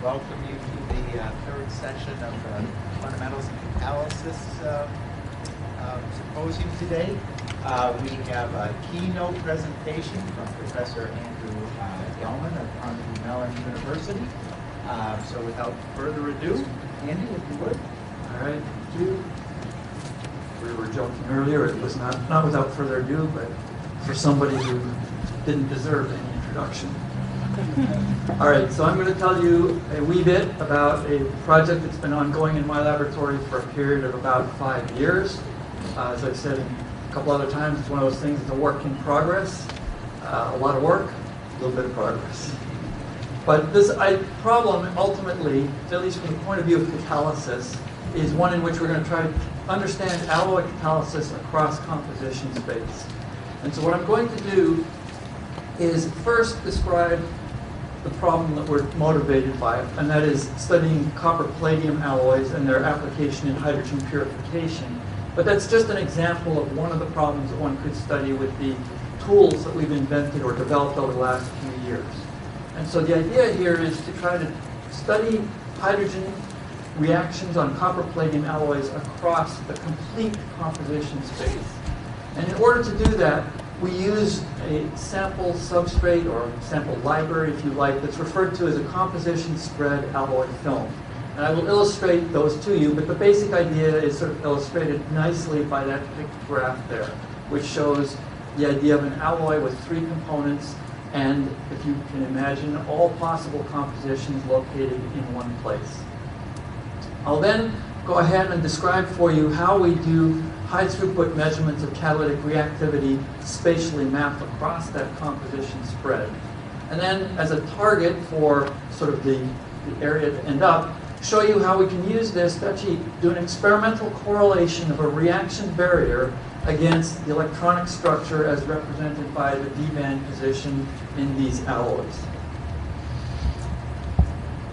welcome you to the third session of the Fundamentals of Catalysis Symposium today. We have a keynote presentation from Professor Andrew Gellman of Carnegie Mellon University. So without further ado, Andy, if you would. All right, thank you. We were joking earlier, it was not without further ado, but for somebody who didn't deserve any introduction. All right, so I'm going to tell you a wee bit about a project that's been ongoing in my laboratory for a period of about 5 years. As I've said a couple other times, it's one of those things that's a work in progress. A lot of work, a little bit of progress. But this problem, ultimately, at least from the point of view of catalysis, is one in which we're going to try to understand alloy catalysis across composition space. And so what I'm going to do is first describe the problem that we're motivated by, and that is studying copper-palladium alloys and their application in hydrogen purification. But that's just an example of one of the problems that one could study with the tools that we've invented or developed over the last few years. And so the idea here is to try to study hydrogen reactions on copper-palladium alloys across the complete composition space. And in order to do that, we use a sample substrate or sample library, if you like, that's referred to as a composition spread alloy film. And I will illustrate those to you, but the basic idea is sort of illustrated nicely by that picked graph there, which shows the idea of an alloy with 3 components, and if you can imagine, all possible compositions located in one place. I'll then go ahead and describe for you how we do high-throughput measurements of catalytic reactivity spatially mapped across that composition spread. And then, as a target for sort of the area to end up, show you how we can use this to actually do an experimental correlation of a reaction barrier against the electronic structure as represented by the d-band position in these alloys.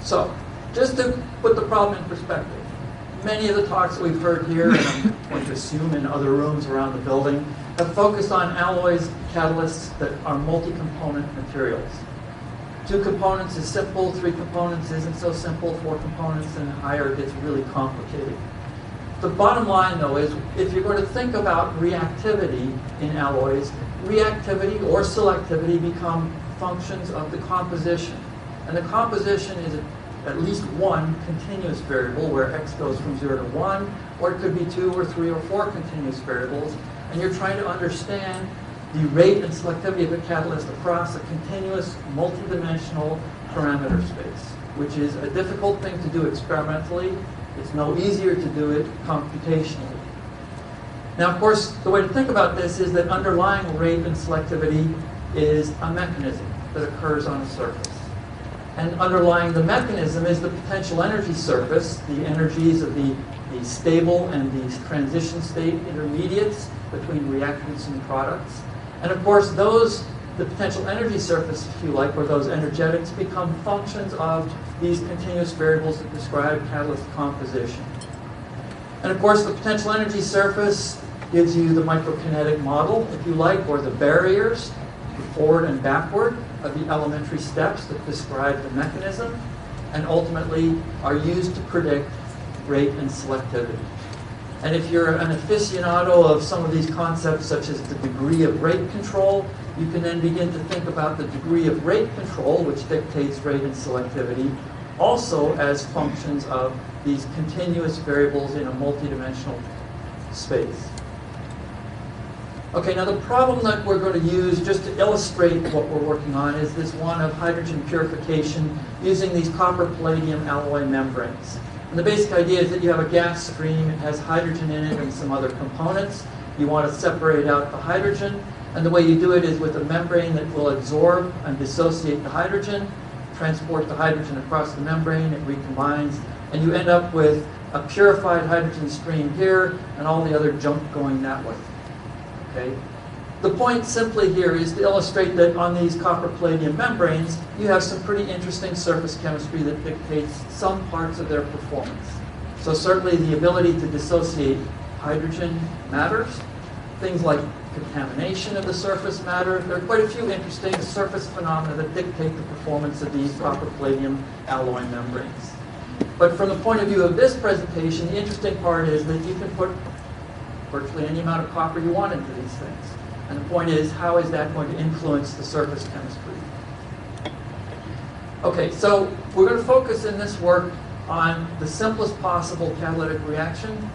So, just to put the problem in perspective, many of the talks that we've heard here, and I'm going to assume in other rooms around the building, have focused on alloys, catalysts that are multi-component materials. 2 components is simple, 3 components isn't so simple, 4 components and higher it gets really complicated. The bottom line, though, is if you're going to think about reactivity in alloys, reactivity or selectivity become functions of the composition. And the composition is at least one continuous variable where x goes from 0 to 1, or it could be 2 or 3 or 4 continuous variables, and you're trying to understand the rate and selectivity of a catalyst across a continuous multidimensional parameter space, which is a difficult thing to do experimentally. It's no easier to do it computationally. Now, of course, the way to think about this is that underlying rate and selectivity is a mechanism that occurs on a surface. And underlying the mechanism is the potential energy surface, the energies of the stable and the transition state intermediates between reactants and products. And of course, the potential energy surface, if you like, or those energetics, become functions of these continuous variables that describe catalyst composition. And of course, the potential energy surface gives you the microkinetic model, if you like, or the barriers, forward and backward, of the elementary steps that describe the mechanism, and ultimately are used to predict rate and selectivity. And if you're an aficionado of some of these concepts, such as the degree of rate control, you can then begin to think about the degree of rate control, which dictates rate and selectivity, also as functions of these continuous variables in a multidimensional space. Okay, now the problem that we're going to use just to illustrate what we're working on is this one of hydrogen purification using these copper-palladium alloy membranes. And the basic idea is that you have a gas stream, it has hydrogen in it and some other components. You want to separate out the hydrogen, and the way you do it is with a membrane that will absorb and dissociate the hydrogen, transport the hydrogen across the membrane, it recombines, and you end up with a purified hydrogen stream here and all the other junk going that way. Okay. The point simply here is to illustrate that on these copper-palladium membranes, you have some pretty interesting surface chemistry that dictates some parts of their performance. So certainly the ability to dissociate hydrogen matters. Things like contamination of the surface matter. There are quite a few interesting surface phenomena that dictate the performance of these copper-palladium alloy membranes. But from the point of view of this presentation, the interesting part is that you can put virtually any amount of copper you want into these things. And the point is, how is that going to influence the surface chemistry? Okay, so we're going to focus in this work on the simplest possible catalytic reaction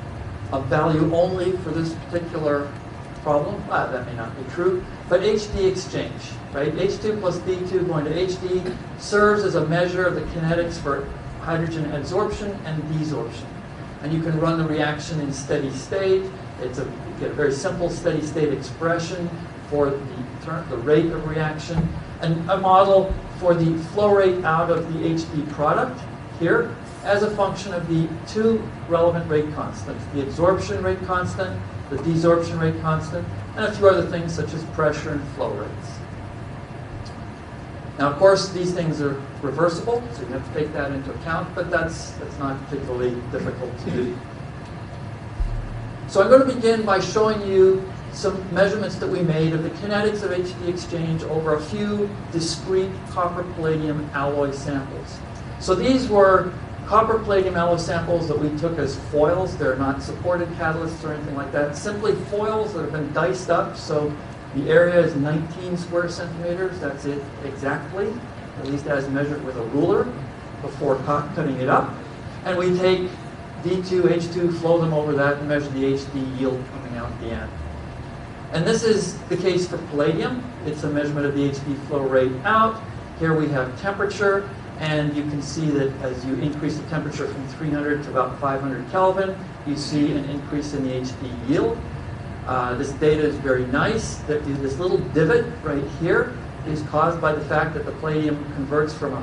of value only for this particular problem. That may not be true, but HD exchange, right? H2 plus B2 going to HD serves as a measure of the kinetics for hydrogen adsorption and desorption. And you can run the reaction in steady state. You get a very simple steady state expression for the rate of reaction, and a model for the flow rate out of the HD product here as a function of the two relevant rate constants, the adsorption rate constant, the desorption rate constant, and a few other things such as pressure and flow rates. Now, of course, these things are reversible, so you have to take that into account, but that's not particularly difficult to do. So I'm going to begin by showing you some measurements that we made of the kinetics of HD exchange over a few discrete copper-palladium alloy samples. So these were copper-palladium alloy samples that we took as foils. They're not supported catalysts or anything like that. Simply foils that have been diced up. So the area is 19 square centimeters. That's it exactly, at least as measured with a ruler before cutting it up. And we take D2, H2, flow them over that, and measure the HD yield coming out at the end. And this is the case for palladium. It's a measurement of the HD flow rate out. Here we have temperature, and you can see that as you increase the temperature from 300 to about 500 Kelvin, you see an increase in the HD yield. This data is very nice. This little divot right here is caused by the fact that the palladium converts from a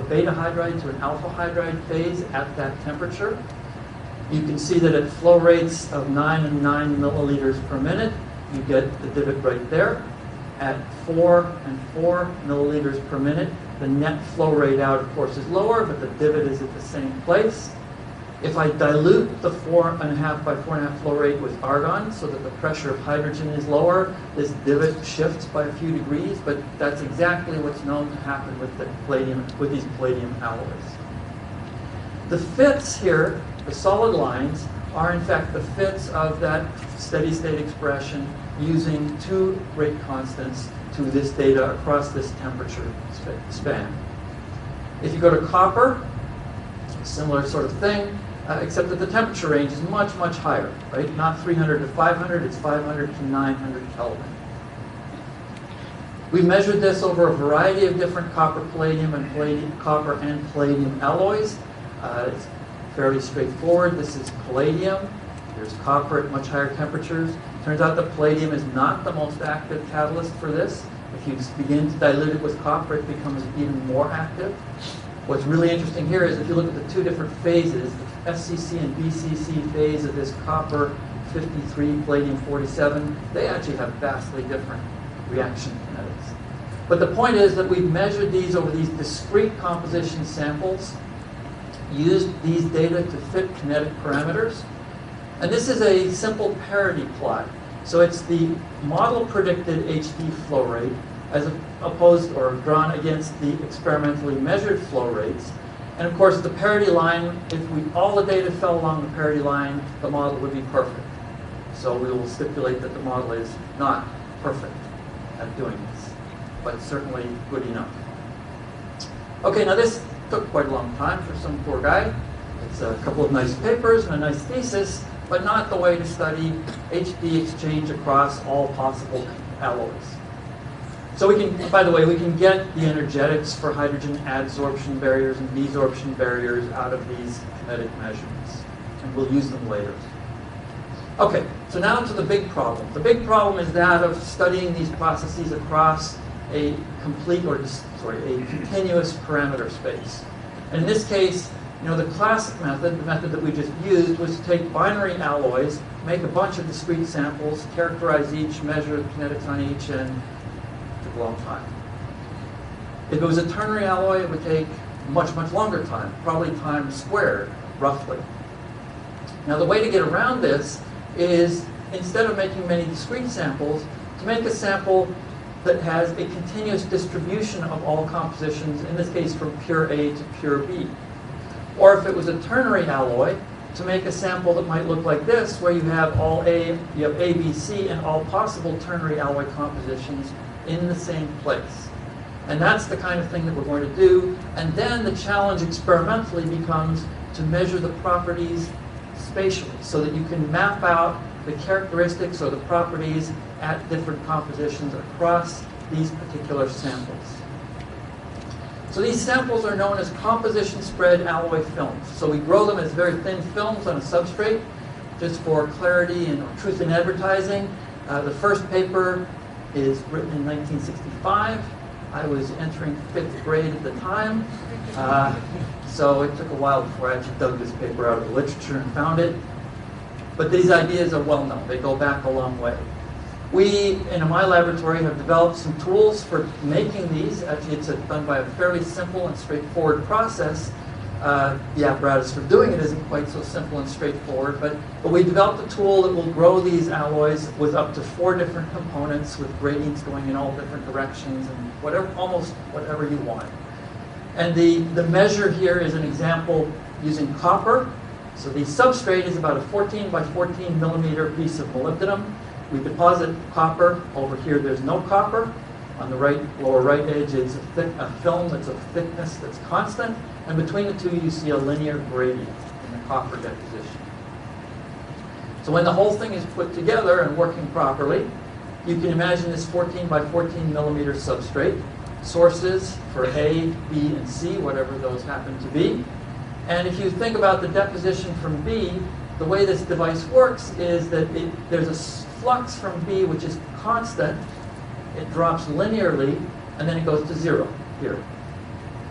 beta hydride to an alpha hydride phase at that temperature. You can see that at flow rates of 9 and 9 milliliters per minute, you get the divot right there. At 4 and 4 milliliters per minute, the net flow rate out, of course, is lower, but the divot is at the same place. If I dilute the 4.5 by 4.5 flow rate with argon so that the pressure of hydrogen is lower, this divot shifts by a few degrees, but that's exactly what's known to happen with these palladium alloys. The fits here, the solid lines, are in fact the fits of that steady state expression using two rate constants to this data across this temperature span. If you go to copper, similar sort of thing, except that the temperature range is much, much higher, right? Not 300 to 500, it's 500 to 900 Kelvin. We measured this over a variety of different copper and palladium alloys. It's fairly straightforward. This is palladium. There's copper at much higher temperatures. Turns out that palladium is not the most active catalyst for this. If you begin to dilute it with copper, it becomes even more active. What's really interesting here is if you look at the two different phases, the FCC and BCC phase of this copper 53, palladium 47, they actually have vastly different reaction kinetics. But the point is that we've measured these over these discrete composition samples, used these data to fit kinetic parameters. And this is a simple parity plot. So it's the model predicted HD flow rate as opposed or drawn against the experimentally measured flow rates. And of course, the parity line, if all the data fell along the parity line, the model would be perfect. So we will stipulate that the model is not perfect at doing this, but certainly good enough. Okay, now this took quite a long time for some poor guy. It's a couple of nice papers and a nice thesis, but not the way to study HD exchange across all possible alloys. So we can, by the way, we can get the energetics for hydrogen adsorption barriers and desorption barriers out of these kinetic measurements, and we'll use them later. Okay, so now to the big problem. The big problem is that of studying these processes across a continuous parameter space. And in this case, the classic method, the method that we just used, was to take binary alloys, make a bunch of discrete samples, characterize each, measure the kinetics on each, and it took a long time. If it was a ternary alloy, it would take much, much longer time, probably time squared, roughly. Now, the way to get around this is instead of making many discrete samples, to make a sample that has a continuous distribution of all compositions, in this case from pure A to pure B. Or if it was a ternary alloy, to make a sample that might look like this, where you have all A, you have A, B, C, and all possible ternary alloy compositions in the same place. And that's the kind of thing that we're going to do. And then the challenge experimentally becomes to measure the properties spatially, so that you can map out the characteristics or the properties at different compositions across these particular samples. So these samples are known as composition spread alloy films. So we grow them as very thin films on a substrate, just for clarity and truth in advertising. The first paper is written in 1965. I was entering 5th grade at the time. So it took a while before I actually dug this paper out of the literature and found it. But these ideas are well known. They go back a long way. We, in my laboratory, have developed some tools for making these. Actually, it's done by a fairly simple and straightforward process. The apparatus for doing it isn't quite so simple and straightforward, but we developed a tool that will grow these alloys with up to 4 different components, with gradients going in all different directions and whatever, almost whatever you want. And the measure here is an example using copper. So the substrate is about a 14 by 14 millimeter piece of molybdenum. We deposit copper. Over here there's no copper. On the lower right edge is a film that's of thickness that's constant. And between the two you see a linear gradient in the copper deposition. So when the whole thing is put together and working properly, you can imagine this 14 by 14 millimeter substrate. Sources for A, B, and C, whatever those happen to be. And if you think about the deposition from B, the way this device works is that there's a flux from B which is constant. It drops linearly, and then it goes to 0 here.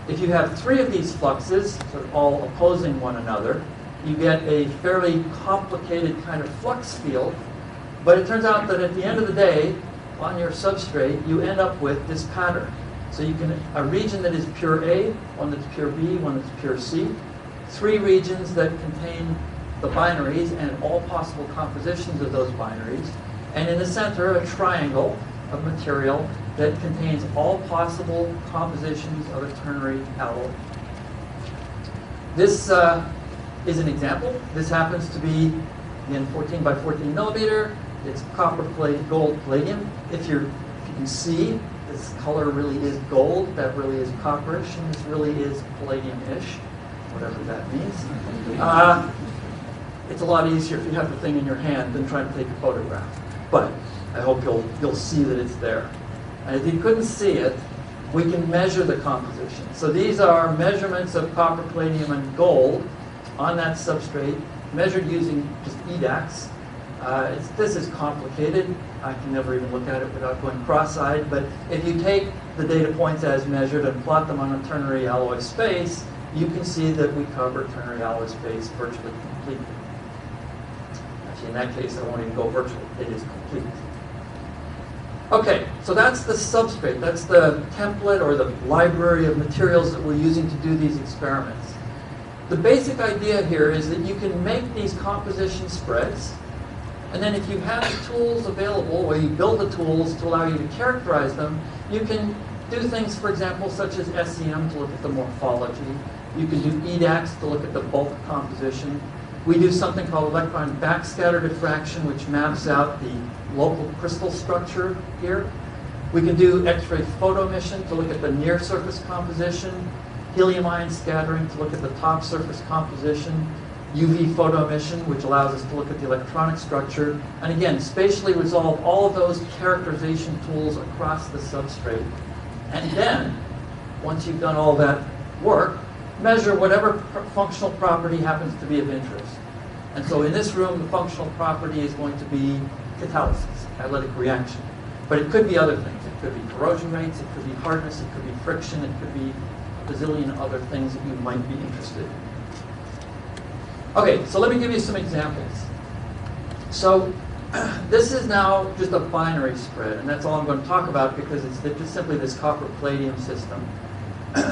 If you have 3 of these fluxes, sort of all opposing one another, you get a fairly complicated kind of flux field. But it turns out that at the end of the day, on your substrate, you end up with this pattern. So you can, a region that is pure A, one that's pure B, one that's pure C, 3 regions that contain the binaries and all possible compositions of those binaries, and in the center, a triangle of material that contains all possible compositions of a ternary alloy. This is an example. This happens to be, again, 14 by 14 millimeter. It's copper plate, gold palladium. If you can see, this color really is gold, that really is copperish, and this really is palladium-ish, whatever that means. It's a lot easier if you have the thing in your hand than trying to take a photograph. But I hope you'll see that it's there. And if you couldn't see it, we can measure the composition. So these are measurements of copper, palladium, and gold on that substrate, measured using just EDAX. This is complicated. I can never even look at it without going cross-eyed. But if you take the data points as measured and plot them on a ternary alloy space, you can see that we cover ternary alloy space virtually completely. Actually, in that case, I won't even go virtual. It is complete. Okay, so that's the substrate. That's the template or the library of materials that we're using to do these experiments. The basic idea here is that you can make these composition spreads, and then if you have the tools available, or you build the tools to allow you to characterize them, you can do things, for example, such as SEM to look at the morphology. You can do EDAX to look at the bulk composition. We do something called electron backscatter diffraction, which maps out the local crystal structure here. We can do X-ray photoemission to look at the near surface composition, helium ion scattering to look at the top surface composition, UV photoemission, which allows us to look at the electronic structure, and again, spatially resolve all of those characterization tools across the substrate. And then, once you've done all that work, measure whatever functional property happens to be of interest. And so in this room, the functional property is going to be catalysis, catalytic reaction. But it could be other things. It could be corrosion rates, it could be hardness, it could be friction, it could be a bazillion other things that you might be interested in. Okay, so let me give you some examples. So this is now just a binary spread, and that's all I'm going to talk about because it's just simply this copper palladium system.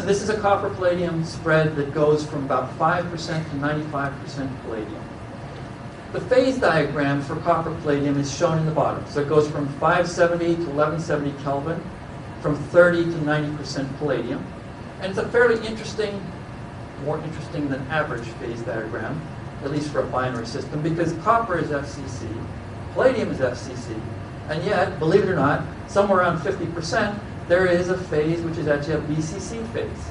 This is a copper palladium spread that goes from about 5% to 95% palladium. the phase diagram for copper palladium is shown in the bottom. So it goes from 570 to 1170 Kelvin, from 30 to 90% palladium. And it's a fairly interesting, more interesting than average phase diagram, at least for a binary system, because copper is FCC, palladium is FCC, and yet, believe it or not, somewhere around 50%, there is a phase which is actually a BCC phase.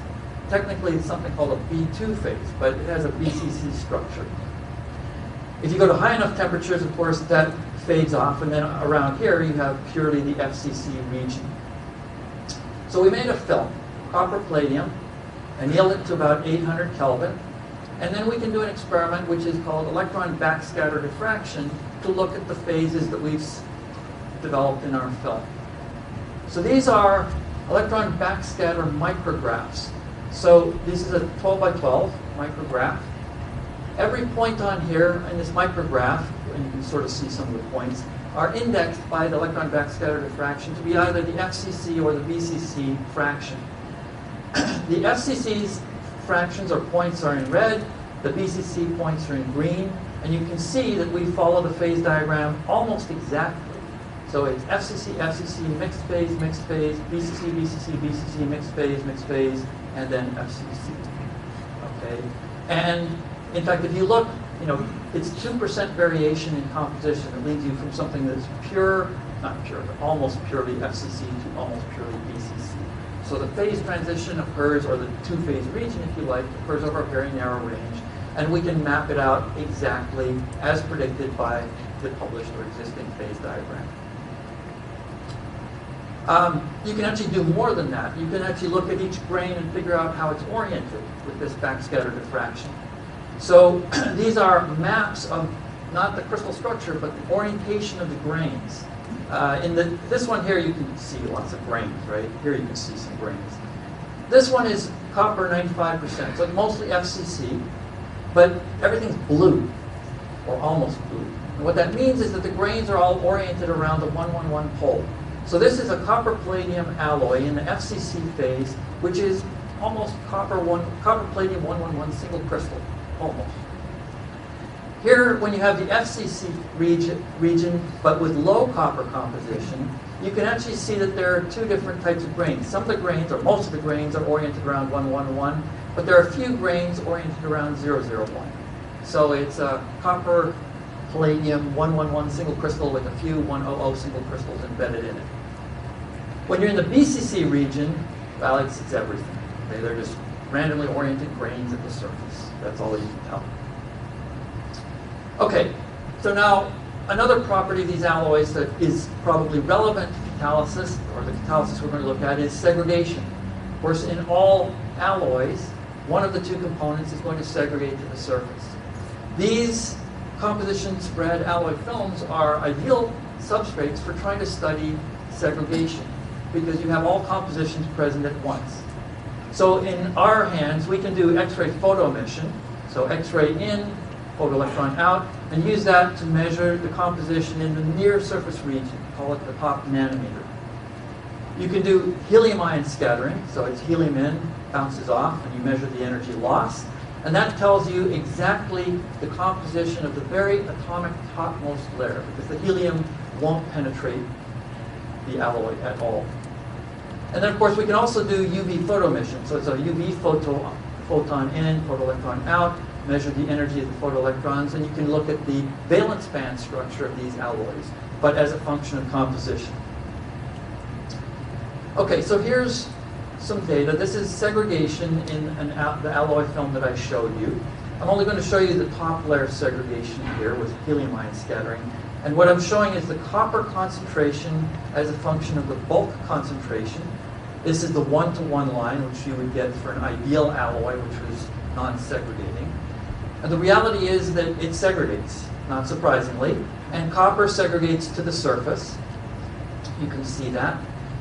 Technically, it's something called a B2 phase, but it has a BCC structure. If you go to high enough temperatures, of course, that fades off, and then around here, you have purely the FCC region. So we made a film, copper palladium, annealed it to about 800 Kelvin, and then we can do an experiment which is called electron backscatter diffraction to look at the phases that we've developed in our film. So these are electron backscatter micrographs. So this is a 12 by 12 micrograph. Every point on here in this micrograph, and you can sort of see some of the points, are indexed by the electron backscatter diffraction to be either the FCC or the BCC fraction. The FCC's fractions or points are in red, the BCC points are in green, and you can see that we follow the phase diagram almost exactly. So it's FCC, FCC, mixed phase, BCC, BCC, BCC, mixed phase, and then FCC. Okay? And in fact, if you look, it's 2% variation in composition. It leads you from something that's pure, not pure, but almost purely FCC to almost purely BCC. So the phase transition occurs, or the two-phase region, if you like, occurs over a very narrow range, and we can map it out exactly as predicted by the published or existing phase diagram. You can actually do more than that. You can actually look at each grain and figure out how it's oriented with this backscatter diffraction. So these are maps of not the crystal structure, but the orientation of the grains. This one here, you can see lots of grains, right? Here you can see some grains. This one is copper 95%, so it's mostly FCC, but everything's blue, or almost blue. And what that means is that the grains are all oriented around the 111 pole. So this is a copper palladium alloy in the FCC phase, which is almost copper palladium 111 single crystal, almost. Here, when you have the FCC region, but with low copper composition, you can actually see that there are two different types of grains. Some of the grains, or most of the grains, are oriented around 111, but there are a few grains oriented around 001. So it's a copper palladium 111 single crystal with a few 100 single crystals embedded in it. When you're in the BCC region, well, it's everything. Okay? They're just randomly oriented grains at the surface. That's all that you can tell. Okay, so now another property of these alloys that is probably relevant to catalysis, or the catalysis we're going to look at, is segregation. Of course, in all alloys, one of the two components is going to segregate to the surface. These composition spread alloy films are ideal substrates for trying to study segregation, because you have all compositions present at once. So in our hands, we can do X-ray photoemission, so X-ray in, photoelectron out, and use that to measure the composition in the near surface region, call it the top nanometer. You can do helium ion scattering, so it's helium in, bounces off, and you measure the energy loss, and that tells you exactly the composition of the very atomic topmost layer, because the helium won't penetrate the alloy at all. And then, of course, we can also do UV photoemission, so it's a UV photon in, photoelectron out, measure the energy of the photoelectrons, and you can look at the valence band structure of these alloys, but as a function of composition. Okay, so here's some data. This is segregation in the alloy film that I showed you. I'm only going to show you the top layer segregation here with helium ion scattering. And what I'm showing is the copper concentration as a function of the bulk concentration. This is the one-to-one line, which you would get for an ideal alloy, which was non-segregating. And the reality is that it segregates, not surprisingly, and copper segregates to the surface. You can see that.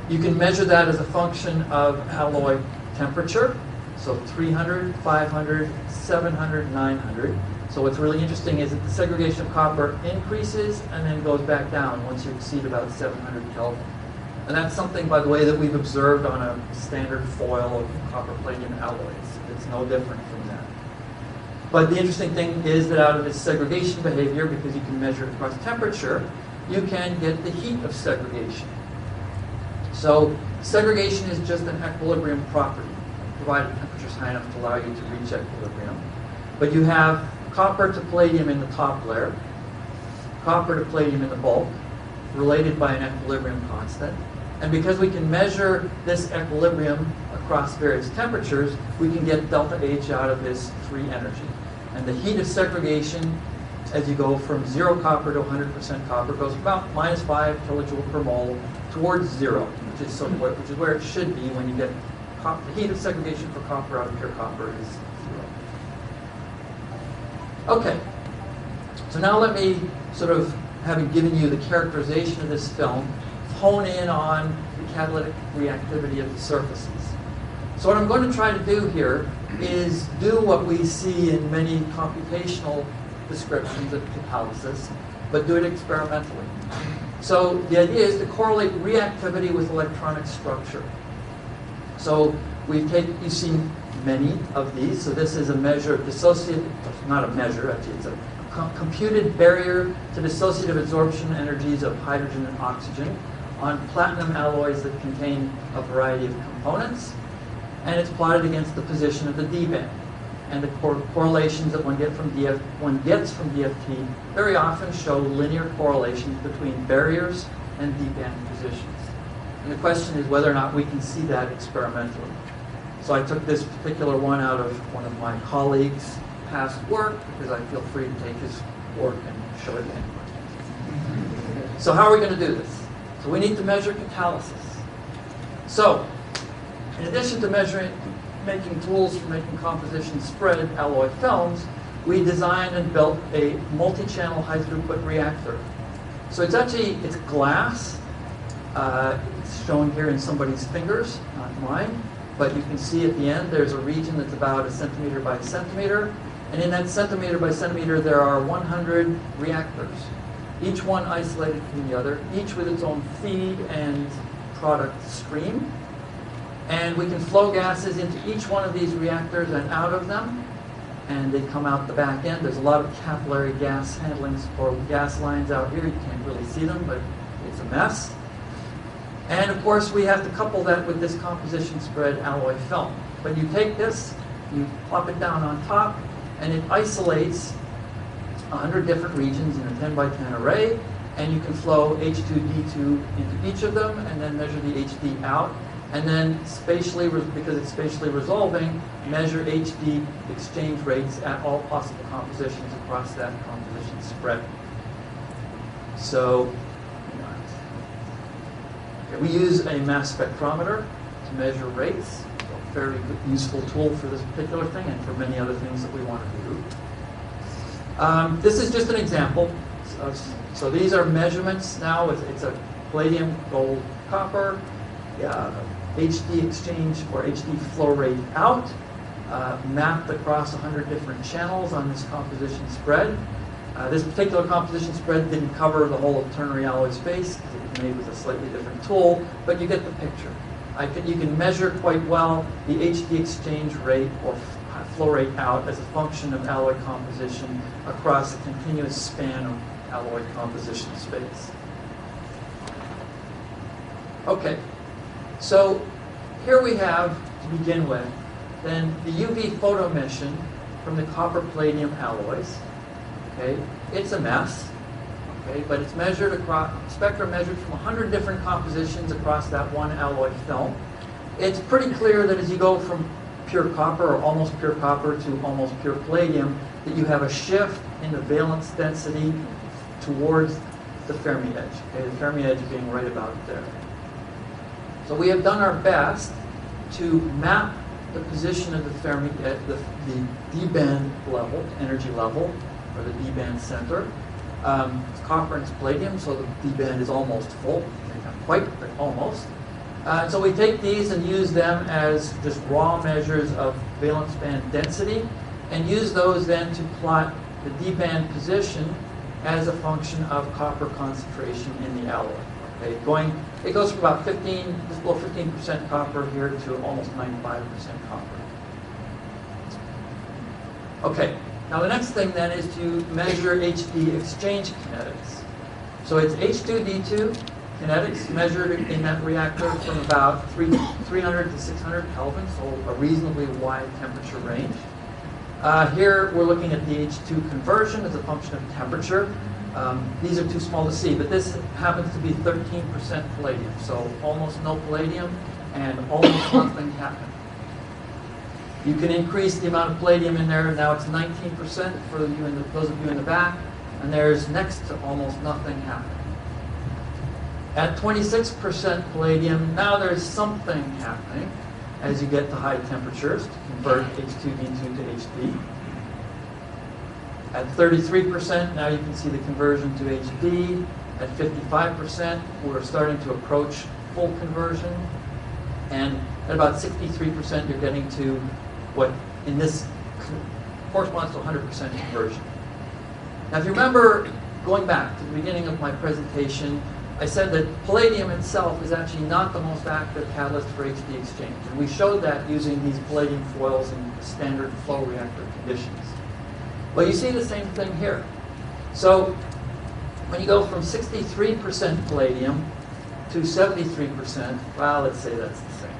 You can measure that as a function of alloy temperature, so 300, 500, 700, 900. So what's really interesting is that the segregation of copper increases and then goes back down once you exceed about 700 Kelvin. And that's something, by the way, that we've observed on a standard foil of copper palladium alloys. It's no different from that. But the interesting thing is that out of this segregation behavior, because you can measure it across temperature, you can get the heat of segregation. So segregation is just an equilibrium property, provided temperature is high enough to allow you to reach equilibrium. But you have copper to palladium in the top layer, copper to palladium in the bulk, related by an equilibrium constant. And because we can measure this equilibrium across various temperatures, we can get delta H out of this free energy. And the heat of segregation, as you go from 0 copper to 100% copper, goes about -5 kilojoule per mole towards 0, which is where it should be when you get the heat of segregation for copper out of pure copper is 0. Okay, so now let me sort of, having given you the characterization of this film, hone in on the catalytic reactivity of the surfaces. So what I'm going to try to do here is do what we see in many computational descriptions of catalysis, but do it experimentally. So the idea is to correlate reactivity with electronic structure. So you've seen many of these. So this is a measure of dissociative, not a measure, actually it's a computed barrier to dissociative absorption energies of hydrogen and oxygen on platinum alloys that contain a variety of components. And it's plotted against the position of the D band. And the correlations that one gets from DFT very often show linear correlations between barriers and D band positions. And the question is whether or not we can see that experimentally. So I took this particular one out of one of my colleagues' past work because I feel free to take his work and show it anywhere. So how are we going to do this? So we need to measure catalysis. So in addition to making tools for making composition spread alloy films, we designed and built a multi-channel high-throughput reactor. So it's glass. It's shown here in somebody's fingers, not mine. But you can see at the end there's a region that's about 1 centimeter by 1 centimeter. And in that centimeter by centimeter there are 100 reactors, each one isolated from the other, each with its own feed and product stream. And we can flow gases into each one of these reactors and out of them, and they come out the back end. There's a lot of capillary gas handlings or gas lines out here. You can't really see them, but it's a mess. And of course, we have to couple that with this composition spread alloy film. But you take this, you plop it down on top, and it isolates 100 different regions in a 10 by 10 array, and you can flow H2D2 into each of them, and then measure the HD out. And then spatially, because it's spatially resolving, measure HD exchange rates at all possible compositions across that composition spread. So we use a mass spectrometer to measure rates. A very useful tool for this particular thing and for many other things that we want to do. This is just an example. So these are measurements now. It's a palladium, gold, copper. HD exchange or HD flow rate out, mapped across 100 different channels on this composition spread. This particular composition spread didn't cover the whole of ternary alloy space because it was made with a slightly different tool, but you get the picture. You can measure quite well the HD exchange rate or flow rate out as a function of alloy composition across a continuous span of alloy composition space. Okay. So here we have, to begin with, then the UV photoemission from the copper palladium alloys. Okay, it's a mess. Okay, but it's measured across spectrum measured from 100 different compositions across that one alloy film. It's pretty clear that as you go from pure copper or almost pure copper to almost pure palladium, that you have a shift in the valence density towards the Fermi edge. Okay, the Fermi edge being right about there. So we have done our best to map the position of the Fermi, the D-band level, energy level, or the D-band center. It's copper and it's palladium, so the D-band is almost full. Not quite, but almost. So we take these and use them as just raw measures of valence band density, and use those then to plot the D-band position as a function of copper concentration in the alloy. Okay, it goes from about just below 15% copper here to almost 95% copper. Okay, Now the next thing then is to measure HD exchange kinetics. So it's H2D2 kinetics measured in that reactor from about 300 to 600 Kelvin, so a reasonably wide temperature range. Here we're looking at the H2 conversion as a function of temperature. These are too small to see, but this happens to be 13% palladium, so almost no palladium and almost nothing happened. You can increase the amount of palladium in there. Now it's 19% for those of you in the back, and there's next to almost nothing happening. At 26% palladium, now there's something happening as you get to high temperatures to convert H2D2 to HD. At 33%, now you can see the conversion to HD. At 55%, we're starting to approach full conversion. And at about 63%, you're getting to what in this corresponds to 100% conversion. Now, if you remember, going back to the beginning of my presentation, I said that palladium itself is actually not the most active catalyst for HD exchange. And we showed that using these palladium foils in standard flow reactor conditions. Well, you see the same thing here. So when you go from 63% palladium to 73%, well, let's say that's the same.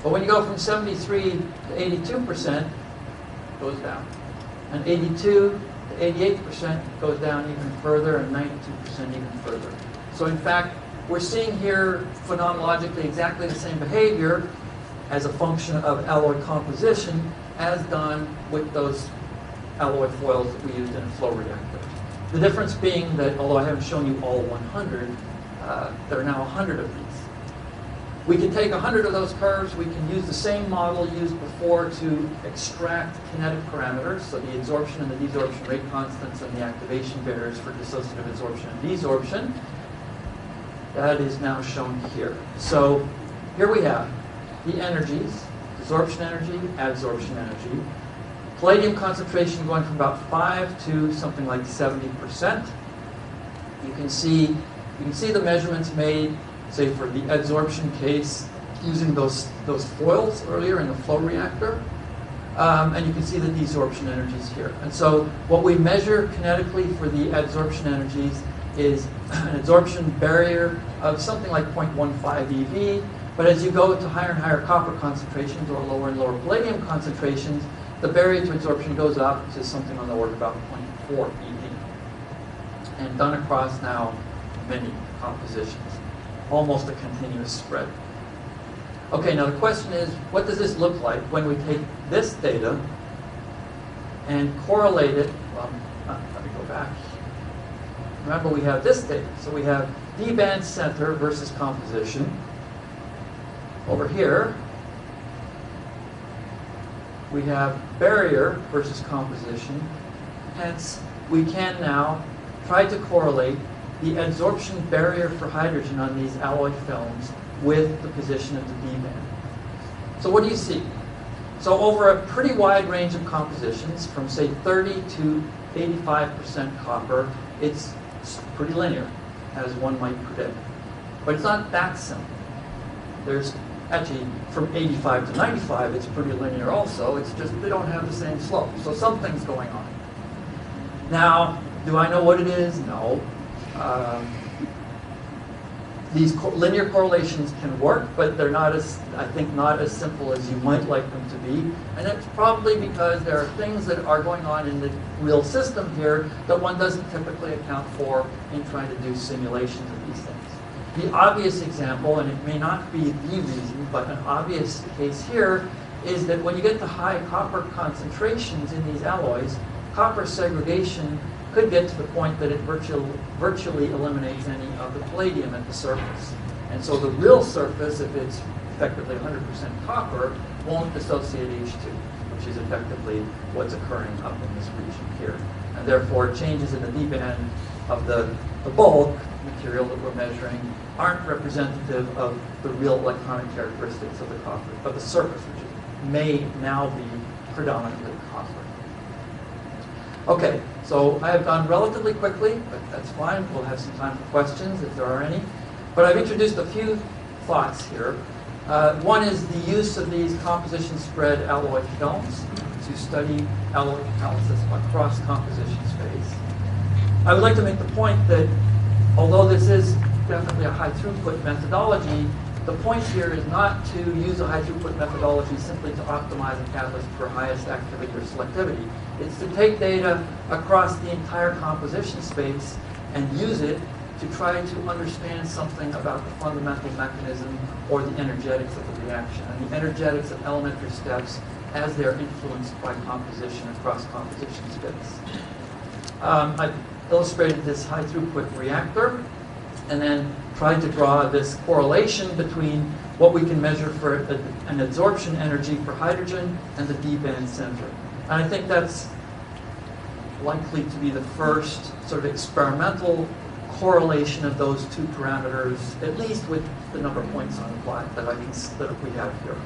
But when you go from 73 to 82%, it goes down. And 82 to 88% goes down even further, and 92% even further. So in fact, we're seeing here phenomenologically exactly the same behavior as a function of alloy composition as done with those alloy foils that we used in a flow reactor. The difference being that, although I haven't shown you all 100, there are now 100 of these. We can take 100 of those curves, we can use the same model used before to extract kinetic parameters, so the absorption and the desorption rate constants and the activation barriers for dissociative absorption and desorption. That is now shown here. So here we have the energies, desorption energy, adsorption energy. Palladium concentration going from about 5 to something like 70%. You can see the measurements made, say for the adsorption case, using those foils earlier in the flow reactor. And you can see the desorption energies here. And so what we measure kinetically for the adsorption energies is an adsorption barrier of something like 0.15 eV. But as you go to higher and higher copper concentrations or lower and lower palladium concentrations, the barrier to adsorption goes up to something on the order of about 0.4 eV. And done across now many compositions. Almost a continuous spread. Okay, now the question is, what does this look like when we take this data and correlate it? Well, let me go back. Remember, we have this data. So we have D-band center versus composition. Over here, we have barrier versus composition. Hence, we can now try to correlate the adsorption barrier for hydrogen on these alloy films with the position of the D-band. So what do you see? So over a pretty wide range of compositions, from say 30 to 85% copper, it's pretty linear, as one might predict. But it's not that simple. There's actually, from 85 to 95, it's pretty linear also. It's just they don't have the same slope. So something's going on. Now, do I know what it is? No. These linear correlations can work, but they're not as, I think, not as simple as you might like them to be. And that's probably because there are things that are going on in the real system here that one doesn't typically account for in trying to do simulations of these things. The obvious example, and it may not be the reason, but an obvious case here, is that when you get to high copper concentrations in these alloys, copper segregation could get to the point that it virtually eliminates any of the palladium at the surface. And so the real surface, if it's effectively 100% copper, won't dissociate H2, which is effectively what's occurring up in this region here. And therefore, changes in the D-band of the bulk material that we're measuring aren't representative of the real electronic characteristics of the copper, of the surface, which may now be predominantly copper. Okay, so I have gone relatively quickly, but that's fine. We'll have some time for questions if there are any. But I've introduced a few thoughts here. One is the use of these composition spread alloy films. to study catalysis across composition space. I would like to make the point that although this is definitely a high throughput methodology, the point here is not to use a high throughput methodology simply to optimize a catalyst for highest activity or selectivity. It's to take data across the entire composition space and use it to try to understand something about the fundamental mechanism or the energetics of the reaction and the energetics of elementary steps as they're influenced by composition across composition space. I've illustrated this high throughput reactor and then tried to draw this correlation between what we can measure for an absorption energy for hydrogen and the D-band center. And I think that's likely to be the first sort of experimental correlation of those two parameters, at least with the number of points on the plot that we have here.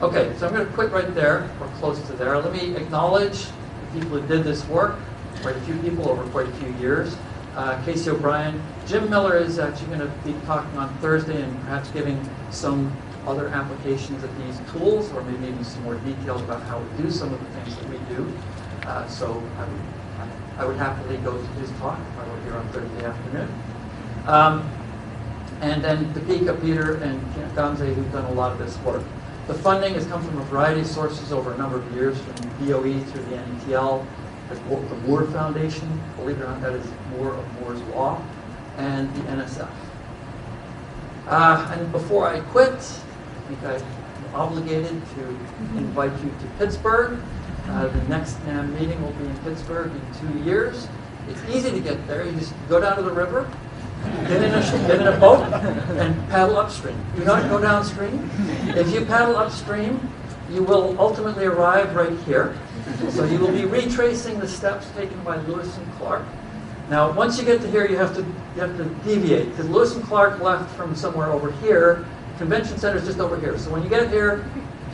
Okay, so I'm going to quit right there, or close to there. Let me acknowledge the people who did this work, quite a few people over quite a few years. Casey O'Brien. Jim Miller is actually going to be talking on Thursday and perhaps giving some other applications of these tools, or maybe even some more details about how we do some of the things that we do. So I would happily go to his talk if I were here on Thursday afternoon. And then Topeka, Peter, and Gamze, who've done a lot of this work. The funding has come from a variety of sources over a number of years, from DOE through the NETL, the Moore Foundation, believe it or not, that is Moore of Moore's Law, and the NSF. And before I quit, I think I'm obligated to invite you to Pittsburgh. The next NAM meeting will be in Pittsburgh in 2 years. It's easy to get there. You just go down to the river, get in a boat, and paddle upstream. Do not go downstream. If you paddle upstream, you will ultimately arrive right here. So you will be retracing the steps taken by Lewis and Clark. Now, once you get to here, you have to deviate, because Lewis and Clark left from somewhere over here. Convention Center is just over here. So when you get here,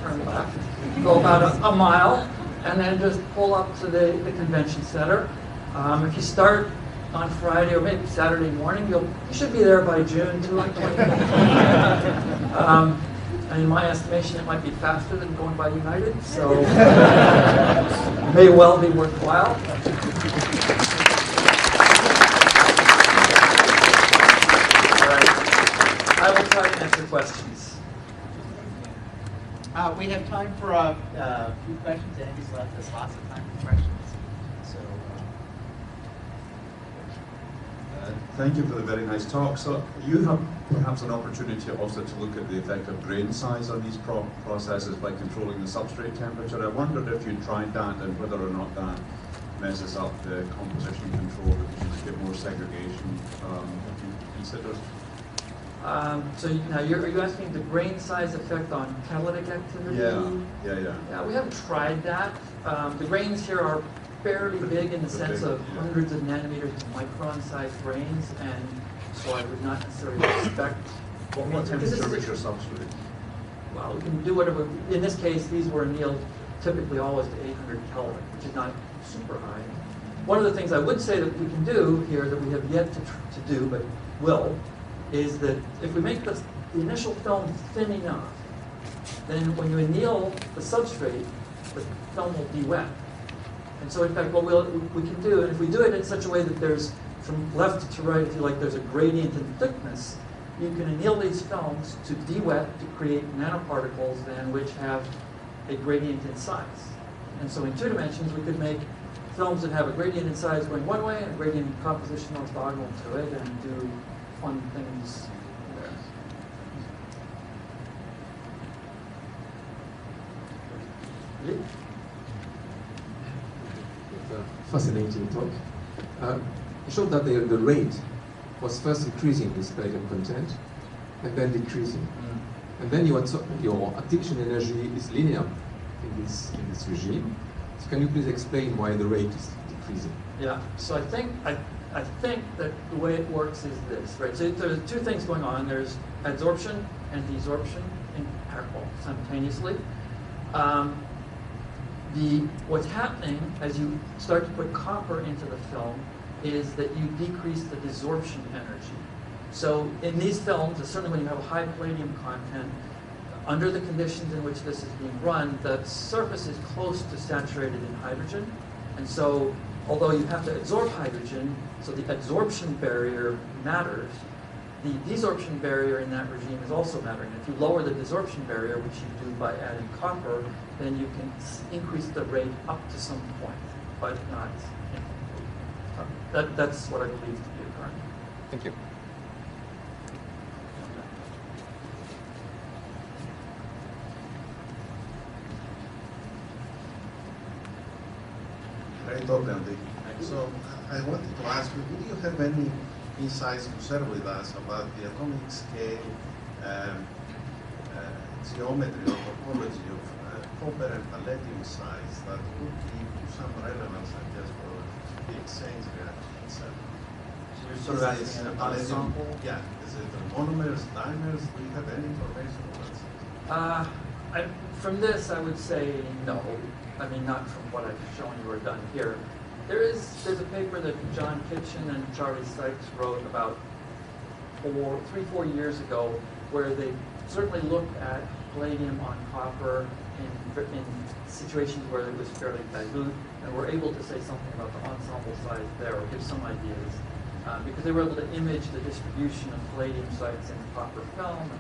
turn left, go about a mile, and then just pull up to the Convention Center. If you start on Friday or maybe Saturday morning, you should be there by June, 2020. And in my estimation, it might be faster than going by United, so may well be worthwhile. All right. I will try to answer questions. We have time for a few questions. Andy's left us lots of time for questions. So, thank you for the very nice talk. So you have perhaps an opportunity also to look at the effect of grain size on these processes by controlling the substrate temperature. I wondered if you tried that and whether or not that messes up the composition control, because you get more segregation. Have you considered? So now, are you asking the grain size effect on catalytic activity? Yeah, we haven't tried that. The grains here are fairly big in the sense of hundreds of nanometers to micron-sized grains, and so I would not necessarily expect. What temperature is your substrate? Well, we can do whatever. In this case, these were annealed typically always to 800 Kelvin, which is not super high. One of the things I would say that we can do here that we have yet to do, but will, is that if we make the initial film thin enough, then when you anneal the substrate, the film will de-wet. And so in fact, what we can do, and if we do it in such a way that there's, from left to right, if you like, there's a gradient in thickness, you can anneal these films to de-wet to create nanoparticles then which have a gradient in size. And so in 2 dimensions, we could make films that have a gradient in size going one way and a gradient in composition orthogonal to it, and do fun things there. Yeah. Fascinating talk. You showed that the rate was first increasing with palladium content and then decreasing. And then your activation energy is linear in this regime. So can you please explain why the rate is decreasing? Yeah, so I think that the way it works is this, right? So there's 2 things going on. There's adsorption and desorption in parallel simultaneously. What's happening as you start to put copper into the film is that you decrease the desorption energy. So in these films, certainly when you have a high palladium content, under the conditions in which this is being run, the surface is close to saturated in hydrogen. And so, although you have to absorb hydrogen, so the adsorption barrier matters, the desorption barrier in that regime is also mattering. If you lower the desorption barrier, which you do by adding copper, then you can increase the rate up to some point, but not. That's what I believe to be occurring. Thank you. Great talk, Andy. So I wanted to ask you, do you have any insights to share with us about the atomic scale geometry or topology of copper and palladium size that would give you some relevance, I guess, for the exchange reaction itself? So you're sort of asking an ensemble? Yeah. Is it monomers, dimers? Do you have any information on that? From this, I would say no. I mean, not from what I've shown you or done here. There's a paper that John Kitchen and Charlie Sykes wrote about 3-4 years ago, where they certainly looked at palladium on copper in situations where it was fairly dilute, and were able to say something about the ensemble size there, or give some ideas, because they were able to image the distribution of palladium sites in copper film,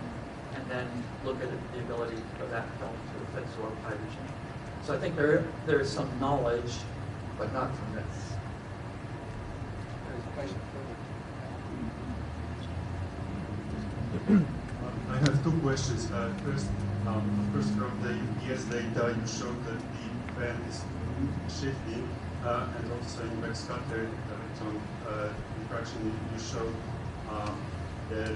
and then look at the ability of that film to absorb hydrogen. So I think there is some knowledge, but not from this. There's a question I have two questions. First, of course, from the UPS data, you showed that the band is shifting, and also in backscatter electron diffraction, you showed the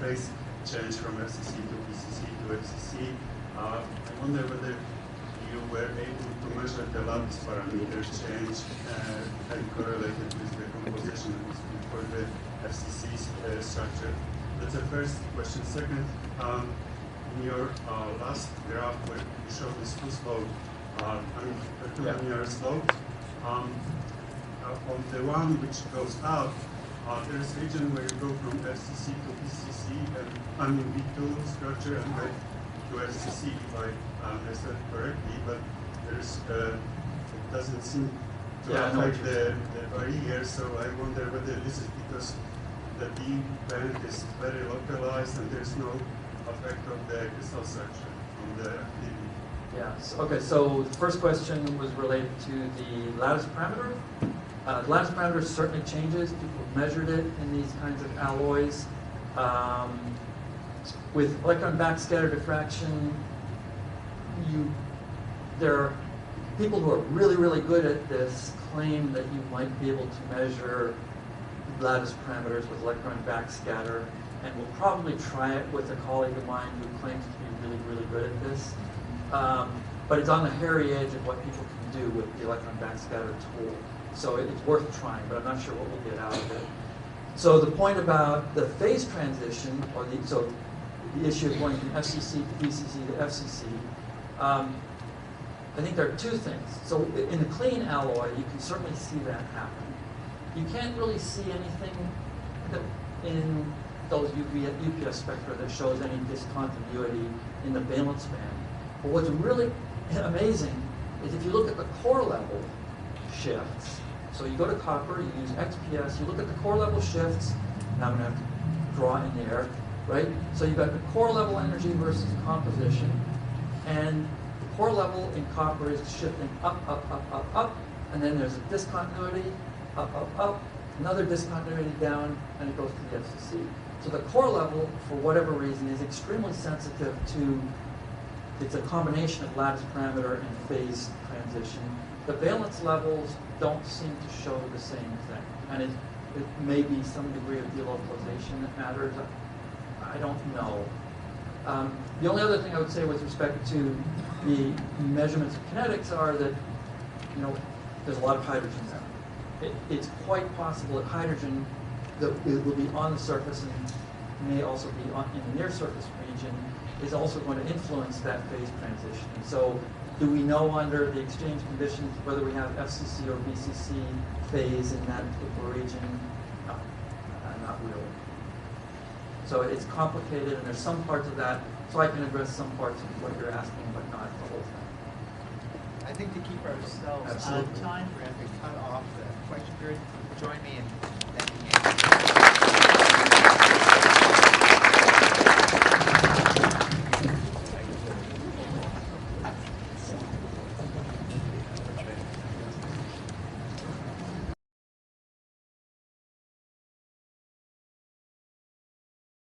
phase change from FCC to PCC to FCC. I wonder whether you were able to measure the lattice parameter change and correlate it with the composition for the FCC structure. That's the first question. Second, in your last graph where you showed this full slope, linear slope, on the one which goes up, there is a region where you go from FCC to PCC, and V2 structure, and then to FCC, if I understand correctly, but there's it doesn't seem to affect the barrier, so I wonder whether this is because the D band is very localized and there's no effect of the crystal structure on the activity. Yes. Okay, so the first question was related to the lattice parameter. The lattice parameter certainly changes. People measured it in these kinds of alloys. With electron backscatter diffraction, there are people who are really, really good at this claim that you might be able to measure lattice parameters with electron backscatter, and we'll probably try it with a colleague of mine who claims to be really, really good at this. But it's on the hairy edge of what people can do with the electron backscatter tool. So it's worth trying, but I'm not sure what we'll get out of it. So the point about the phase transition, or the issue of going from FCC to PCC to FCC, I think there are two things. So in a clean alloy, you can certainly see that happen. You can't really see anything in those UPS spectra that shows any discontinuity in the valence band. But what's really amazing is if you look at the core level shifts, so you go to copper, you use XPS, you look at the core level shifts, now I'm going to have to draw in there, right? So you've got the core level energy versus composition, and the core level in copper is shifting up, up, up, up, up, and then there's a discontinuity, up, up, up, another discontinuity down, and it goes to the FCC. So the core level, for whatever reason, is extremely sensitive to, it's a combination of lattice parameter and phase transition. The valence levels don't seem to show the same thing, and it may be some degree of delocalization that matters. I don't know. The only other thing I would say with respect to the measurements of kinetics are that, there's a lot of hydrogen there. It's quite possible that hydrogen that it will be on the surface and may also be in the near surface region is also going to influence that phase transition. So do we know under the exchange conditions whether we have FCC or BCC phase in that particular region? No, not really. So it's complicated, and there's some parts of that so I can address some parts of what you're asking, but not the whole thing. I think to keep ourselves on Absolutely. time, we're going to have to cut off the question period. Join me in thanking Andy